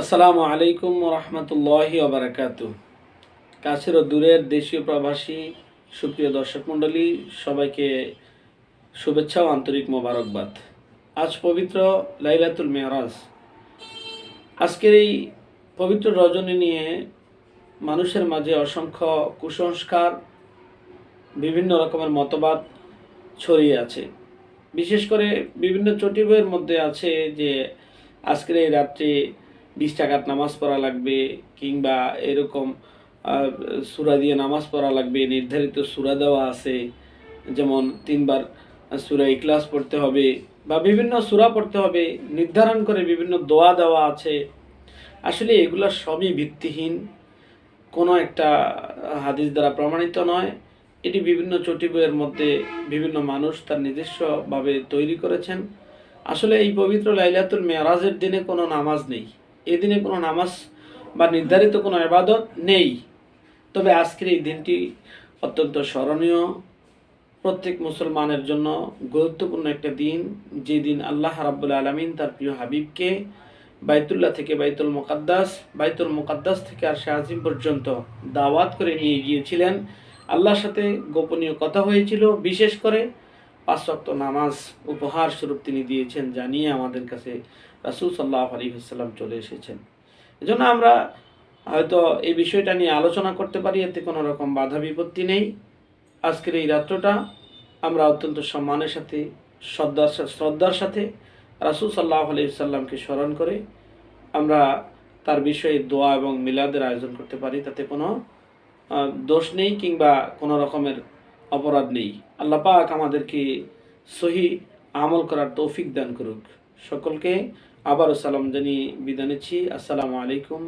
আসসালামু আলাইকুম রহমতুল্লাহি ওবারাকাতু। কাছের ও দূরের দেশীয় প্রবাসী সুপ্রিয় দর্শক মণ্ডলী, সবাইকে শুভেচ্ছা ও আন্তরিক মোবারকবাদ। আজ পবিত্র লাইলাতুল মেরাজ। আজকের এই পবিত্র রজনী নিয়ে মানুষের মাঝে অসংখ্য কুসংস্কার, বিভিন্ন রকমের মতবাদ ছড়িয়ে আছে। বিশেষ করে বিভিন্ন চটি বইয়ের মধ্যে আছে যে আজকের এই রাত্রে 20 টাকার নামাজ পড়া লাগবে, কিংবা এরকম সূরা দিয়ে নামাজ পড়া লাগবে, নির্ধারিত সূরা দেওয়া আছে, যেমন 3 বার সূরা ইখলাস পড়তে হবে বা বিভিন্ন সূরা পড়তে হবে, নির্ধারণ করে বিভিন্ন দোয়া দেওয়া আছে। আসলে এগুলো সবই ভিত্তিহীন, কোনো একটা হাদিস দ্বারা প্রমাণিত নয়। এটি বিভিন্ন চটি বইয়ের মধ্যে বিভিন্ন মানুষ তার নিজস্বভাবে তৈরি করেছেন। আসলে এই পবিত্র লাইলাতুল মেরাজের দিনে কোনো নামাজ নেই, এদিনে কোনো নামাজ বা নির্ধারিত কোনো ইবাদত নেই। তবে আজকের এই দিনটি অত্যন্ত স্মরণীয়, প্রত্যেক মুসলমানের জন্য গুরুত্বপূর্ণ একটা দিন, যে দিন আল্লাহ রাব্বুল আলামিন তার প্রিয় হাবিবকে বাইতুল্লাহ থেকে বাইতুল মুকাদ্দাস থেকে আরশে আজিম পর্যন্ত দাওয়াত করে নিয়ে গিয়েছিলেন। আল্লাহর সাথে গোপনীয় কথা হয়েছিল, বিশেষ করে 5 ওয়াক্ত নামাজ উপহার স্বরূপ তিনি দিয়েছেন, জানিয়ে আমাদের কাছে রাসূল সাল্লাল্লাহু আলাইহি ওয়াসাল্লাম চলে এসেছেন। এজন্য আমরা হয়তো এই বিষয়টা নিয়ে আলোচনা করতে পারি, এতে কোনো রকম বাধা বিপত্তি নেই। আজকের এই রাত্রটা আমরা অত্যন্ত সম্মানের সাথে, শ্রদ্ধার সাথে রাসূল সাল্লাল্লাহু আলাইহি ওয়াসাল্লামকে স্মরণ করে আমরা তার বিষয়ে দোয়া এবং মিলাদের আয়োজন করতে পারি। তাতে কোনো দোষ নেই কিংবা কোনো রকমের অপরাধ নেই। আল্লাহ পাক আমাদেরকে সহি আমল করার তৌফিক দান করুক। সকলকে আবারও সালাম জানিয়ে বিদায় নিচ্ছি। আসসালামু আলাইকুম।